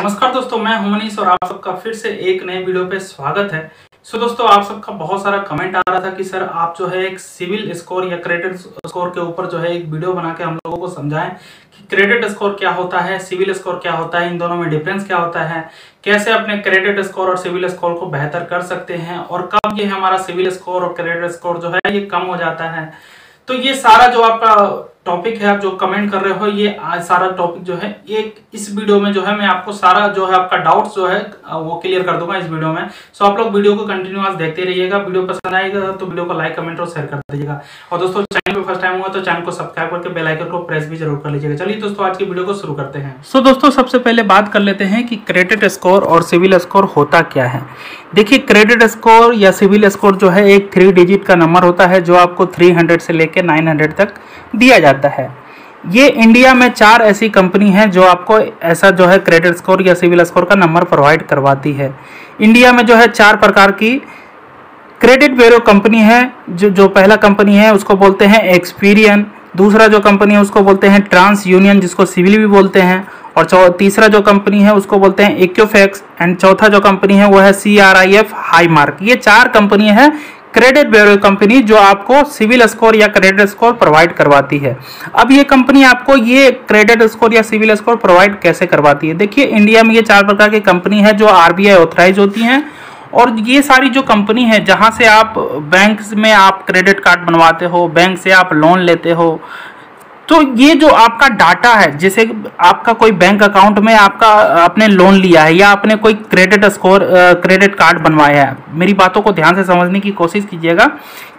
नमस्कार दोस्तों, मैं हूं मनीष और आप सबका फिर से एक नए वीडियो पे स्वागत है। दोस्तों, आप सबका बहुत सारा कमेंट आ रहा था कि सर आप जो है एक सिविल स्कोर या क्रेडिट स्कोर के ऊपर जो है एक वीडियो बना के हम लोगों को समझाएं कि क्रेडिट स्कोर क्या होता है, सिविल स्कोर क्या होता है, इन दोनों में डिफरेंस क्या होता है, कैसे अपने क्रेडिट स्कोर और सिविल स्कोर को बेहतर कर सकते हैं और कब ये हमारा सिविल स्कोर और क्रेडिट स्कोर जो है ये कम हो जाता है। तो ये सारा जो आपका टॉपिक है, आप जो कमेंट कर रहे हो, ये सारा टॉपिक जो है एक इस वीडियो में जो है मैं आपको सारा जो है आपका डाउट्स जो है वो क्लियर कर दूंगा इस वीडियो में। सो आप लोग वीडियो को कंटिन्यूअस देखते रहिएगा। वीडियो पसंद आएगा तो वीडियो को लाइक, कमेंट और शेयर कर दीजिएगा। और दोस्तों, चैनल पे फर्स्ट टाइम हुआ तो चैनल को सब्सक्राइब करके बेल आइकन को प्रेस भी जरूर कर लीजिएगा। चलिए दोस्तों, आज की वीडियो को शुरू करते हैं। सो दोस्तों, सबसे पहले बात कर लेते हैं कि क्रेडिट स्कोर और सिविल स्कोर होता क्या है। देखिए, क्रेडिट स्कोर या सिविल स्कोर जो है एक 3 डिजिट का नंबर होता है जो आपको 300 से लेकर 900 तक दिया जाता है। ये इंडिया में 4 ऐसी कंपनी हैं जो आपको ऐसा जो है क्रेडिट स्कोर या सिविल स्कोर का नंबर प्रोवाइड करवाती है। इंडिया में जो है 4 प्रकार की क्रेडिट ब्यूरो कंपनी है। जो पहला कंपनी है उसको बोलते हैं एक्सपीरियन, दूसरा जो कंपनी है उसको बोलते हैं ट्रांस यूनियन जिसको सिविल भी बोलते हैं, और तीसरा जो कंपनी है उसको बोलते हैं इक्विफैक्स, एंड चौथा जो कंपनी है वो है CRIF हाईमार्क। ये 4 कंपनी है क्रेडिट ब्यूरो कंपनी जो आपको सिविल स्कोर या क्रेडिट स्कोर प्रोवाइड करवाती है। अब ये कंपनी आपको ये क्रेडिट स्कोर या सिविल स्कोर प्रोवाइड कैसे करवाती है? देखिए, इंडिया में ये 4 प्रकार की कंपनी है जो RBI ऑथराइज होती हैं, और ये सारी जो कंपनी है जहां से आप बैंक में आप क्रेडिट कार्ड बनवाते हो, बैंक से आप लोन लेते हो, तो ये जो आपका डाटा है, जैसे आपका कोई बैंक अकाउंट में आपने लोन लिया है या आपने कोई क्रेडिट कार्ड बनवाया है, मेरी बातों को ध्यान से समझने की कोशिश कीजिएगा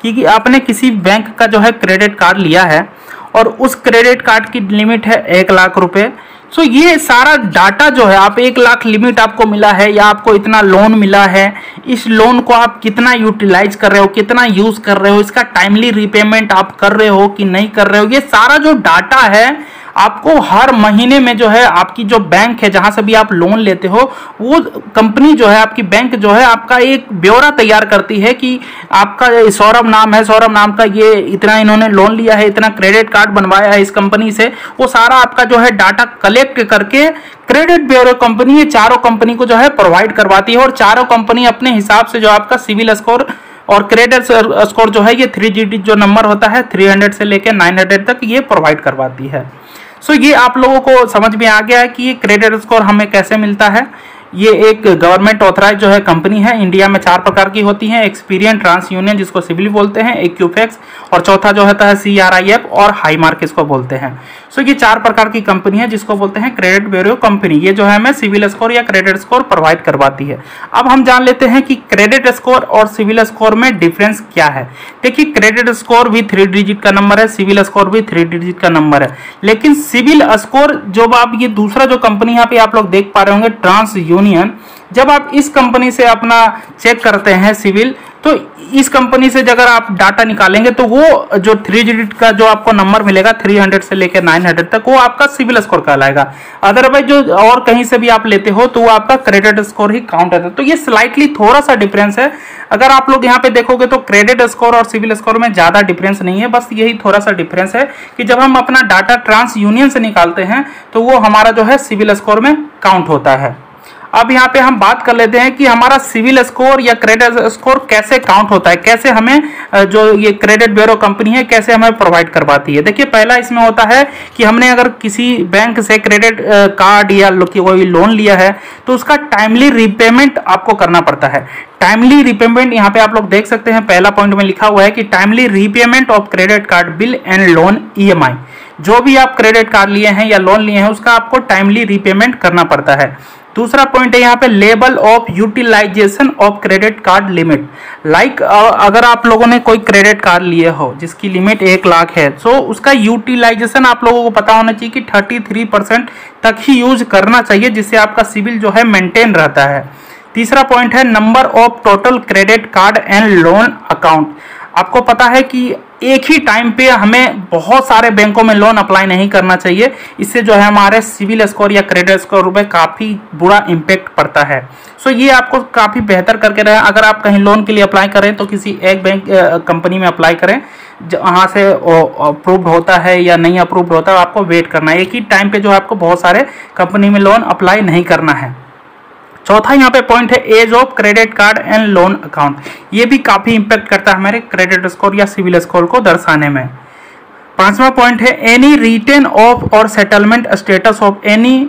कि आपने किसी बैंक का जो है क्रेडिट कार्ड लिया है और उस क्रेडिट कार्ड की लिमिट है 1 लाख रुपए। सो ये सारा डाटा जो है, आप 1 लाख लिमिट आपको मिला है या आपको इतना लोन मिला है, इस लोन को आप कितना यूटिलाइज कर रहे हो, कितना यूज कर रहे हो, इसका टाइमली रीपेमेंट आप कर रहे हो कि नहीं कर रहे हो, ये सारा जो डाटा है आपको हर महीने में जो है आपकी जो बैंक है जहां से भी आप लोन लेते हो, वो कंपनी जो है आपकी बैंक जो है आपका एक ब्यौरा तैयार करती है कि आपका सौरभ नाम है, सौरभ नाम का ये इतना इन्होंने लोन लिया है, इतना क्रेडिट कार्ड बनवाया है इस कंपनी से। वो सारा आपका जो है डाटा कलेक्ट करके क्रेडिट ब्यूरो कंपनी ये चारों कंपनी को जो है प्रोवाइड करवाती है, और चारों कंपनी अपने हिसाब से जो आपका सिविल स्कोर और क्रेडिट स्कोर जो है ये 3 डिजिट जो नंबर होता है 300 से लेकर 900 तक ये प्रोवाइड करवाती है। सो ये आप लोगों को समझ में आ गया है कि ये क्रेडिट स्कोर हमें कैसे मिलता है। ये एक गवर्नमेंट ऑथराइज जो है कंपनी है, इंडिया में 4 प्रकार की होती हैं, एक्सपीरियन, ट्रांस यूनियन जिसको सिविल बोलते हैं, इक्विफैक्स, और चौथा जो होता है CRIF और हाईमार्क इसको बोलते हैं। सो ये 4 प्रकार की कंपनी है जिसको बोलते हैं क्रेडिट ब्यूरो कंपनी। ये जो है हमें सिविल स्कोर या क्रेडिट स्कोर प्रोवाइड करवाती है। अब हम जान लेते हैं कि क्रेडिट स्कोर और सिविल स्कोर में डिफरेंस क्या है। देखिए, क्रेडिट स्कोर भी 3 डिजिट का नंबर है, सिविल स्कोर भी 3 डिजिट का नंबर है, लेकिन सिविल स्कोर जो आप ये दूसरा जो कंपनी यहाँ पे आप लोग देख पा रहे होंगे ट्रांस यूनियन, जब आप इस कंपनी से अपना चेक करते हैं सिविल, तो इस कंपनी से अगर आप डाटा निकालेंगे तो वो जो 3 डिजिट का जो आपको नंबर मिलेगा 300 से लेकर 900 तक, वो आपका सिविल स्कोर कहलाएगा। अदरवाइज जो और कहीं से भी आप लेते हो तो वो आपका क्रेडिट स्कोर ही काउंट होता है। तो ये स्लाइटली थोड़ा सा डिफरेंस है। अगर आप लोग यहाँ पे देखोगे तो क्रेडिट स्कोर और सिविल स्कोर में ज्यादा डिफरेंस नहीं है, बस यही थोड़ा सा डिफरेंस है कि जब हम अपना डाटा ट्रांस यूनियन से निकालते हैं तो वो हमारा जो है सिविल स्कोर में काउंट होता है। अब यहाँ पे हम बात कर लेते हैं कि हमारा सिविल स्कोर या क्रेडिट स्कोर कैसे काउंट होता है, कैसे हमें जो ये क्रेडिट ब्यूरो कंपनी है कैसे हमें प्रोवाइड करवाती है। देखिए, पहला इसमें होता है कि हमने अगर किसी बैंक से क्रेडिट कार्ड या कोई लोन लिया है तो उसका टाइमली रीपेमेंट आपको करना पड़ता है। टाइमली रीपेमेंट यहाँ पे आप लोग देख सकते हैं, पहला पॉइंट में लिखा हुआ है कि timely repayment of credit card bill and loan EMI। जो भी आप क्रेडिट कार्ड लिए हैं या लोन लिए हैं उसका आपको टाइमली रीपेमेंट करना पड़ता है। दूसरा पॉइंट है यहाँ पे level of utilization of credit card limit. अगर आप लोगों ने कोई क्रेडिट कार्ड लिए हो जिसकी लिमिट 1 लाख है, तो उसका यूटिलाइजेशन आप लोगों को पता होना चाहिए कि 33% तक ही यूज करना चाहिए, जिससे आपका सिविल जो है मेंटेन रहता है। तीसरा पॉइंट है number of total credit card and loan account. आपको पता है कि एक ही टाइम पे हमें बहुत सारे बैंकों में लोन अप्लाई नहीं करना चाहिए, इससे जो है हमारे सिविल स्कोर या क्रेडिट स्कोर पे काफ़ी बुरा इम्पैक्ट पड़ता है। सो ये आपको काफ़ी बेहतर करके रहे। अगर आप कहीं लोन के लिए अप्लाई करें तो किसी एक बैंक कंपनी में अप्लाई करें वहाँ से अप्रूव्ड होता है या नहीं अप्रूव्ड होता है, आपको वेट करना है। एक ही टाइम पे जो है आपको बहुत सारे कंपनी में लोन अप्लाई नहीं करना है। चौथा यहाँ पे पॉइंट है age of credit card and loan account. ये भी काफ़ी इंपैक्ट करता है हमारे क्रेडिट स्कोर या सिविल स्कोर को दर्शाने में। पांचवा पॉइंट है एनी रिटर्न ऑफ और settlement status of any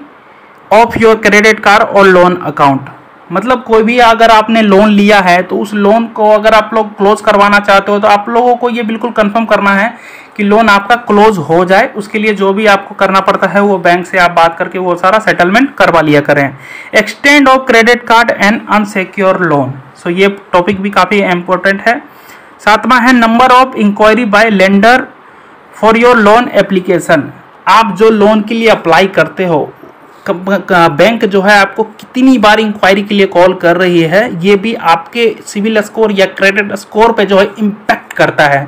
of your credit card और लोन अकाउंट। मतलब कोई भी अगर आपने लोन लिया है तो उस लोन को अगर आप लोग क्लोज करवाना चाहते हो तो आप लोगों को ये बिल्कुल कंफर्म करना है कि लोन आपका क्लोज हो जाए। उसके लिए जो भी आपको करना पड़ता है वो बैंक से आप बात करके वो सारा सेटलमेंट करवा लिया करें। Extend of credit card and unsecure loan. So ये टॉपिक भी काफ़ी इंपॉर्टेंट है। सातवां है number of inquiry by lender for your loan application. आप जो लोन के लिए अप्लाई करते हो, बैंक जो है आपको कितनी बार इंक्वायरी के लिए कॉल कर रही है, ये भी आपके सिविल स्कोर या क्रेडिट स्कोर पे जो है इम्पैक्ट करता है।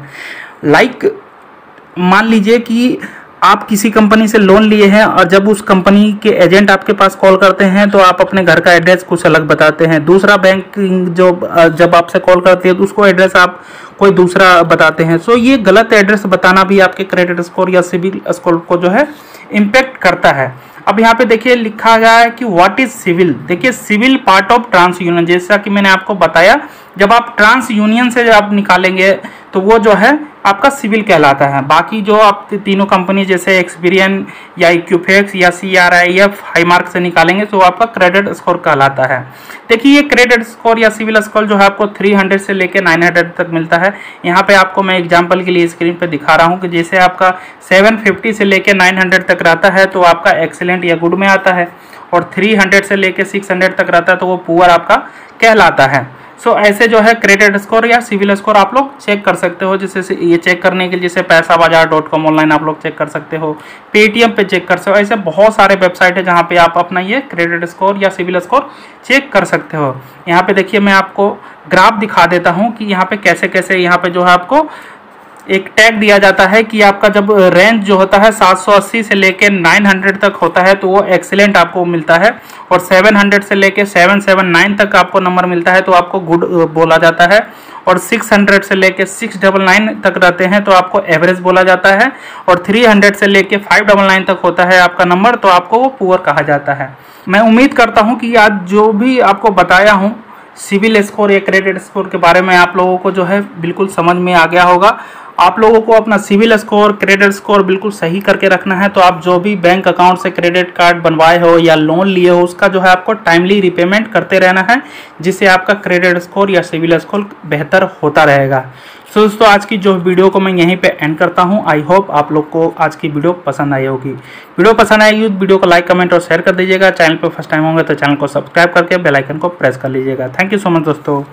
मान लीजिए कि आप किसी कंपनी से लोन लिए हैं और जब उस कंपनी के एजेंट आपके पास कॉल करते हैं तो आप अपने घर का एड्रेस कुछ अलग बताते हैं। दूसरा बैंक जो जब आपसे कॉल करती है तो उसको एड्रेस आप कोई दूसरा बताते हैं। सो ये गलत एड्रेस बताना भी आपके क्रेडिट स्कोर या सिविल स्कोर को जो है इम्पैक्ट करता है। अब यहाँ पे देखिए लिखा गया है कि व्हाट इज सिविल। देखिए CIBIL part of TransUnion, जैसा कि मैंने आपको बताया जब आप ट्रांस यूनियन से जब आप निकालेंगे तो वो जो है आपका सिविल कहलाता है। बाकी जो आप तीनों कंपनी जैसे एक्सपीरियन या इक्विफैक्स या CRIF हाईमार्क से निकालेंगे तो आपका क्रेडिट स्कोर कहलाता है। देखिए ये क्रेडिट स्कोर या सिविल स्कोर जो है आपको 300 से लेकर 900 तक मिलता है। यहाँ पे आपको मैं एग्जांपल के लिए स्क्रीन पे दिखा रहा हूँ कि जैसे आपका 750 से लेकर 900 तक रहता है तो आपका एक्सीलेंट या गुड में आता है, और 300 से लेकर 600 तक रहता है तो वो पुअर आपका कहलाता है। सो ऐसे जो है क्रेडिट स्कोर या सिविल स्कोर आप लोग चेक कर सकते हो। जैसे ये चेक करने के लिए जैसे पैसाबाजार.com ऑनलाइन आप लोग चेक कर सकते हो, पेटीएम पे चेक कर सकते हो। ऐसे बहुत सारे वेबसाइट है जहाँ पे आप अपना ये क्रेडिट स्कोर या सिविल स्कोर चेक कर सकते हो। यहाँ पे देखिए मैं आपको ग्राफ दिखा देता हूँ कि यहाँ पे कैसे कैसे यहाँ पे जो है आपको एक टैग दिया जाता है कि आपका जब रेंज जो होता है 780 से लेके 900 तक होता है तो वो एक्सीलेंट आपको मिलता है, और 700 से लेके 779 तक आपको नंबर मिलता है तो आपको गुड बोला जाता है, और 600 से लेके 699 तक रहते हैं तो आपको एवरेज बोला जाता है, और 300 से लेके 599 तक होता है आपका नंबर तो आपको वो पुअर कहा जाता है। मैं उम्मीद करता हूँ कि आज जो भी आपको बताया हूँ सिविल स्कोर या क्रेडिट स्कोर के बारे में आप लोगों को जो है बिल्कुल समझ में आ गया होगा। आप लोगों को अपना सिविल स्कोर क्रेडिट स्कोर बिल्कुल सही करके रखना है। तो आप जो भी बैंक अकाउंट से क्रेडिट कार्ड बनवाए हो या लोन लिए हो उसका जो है आपको टाइमली रिपेमेंट करते रहना है, जिससे आपका क्रेडिट स्कोर या सिविल स्कोर बेहतर होता रहेगा। सो दोस्तों आज की जो वीडियो को मैं यहीं पे एंड करता हूं। आई होप आप लोग को आज की वीडियो पसंद आई होगी। वीडियो पसंद आएगी तो वीडियो को लाइक कमेंट और शेयर कर दीजिएगा। चैनल पर फर्स्ट टाइम होंगे तो चैनल को सब्सक्राइब करके बेल आइकन को प्रेस कर लीजिएगा। थैंक यू सो मच दोस्तों।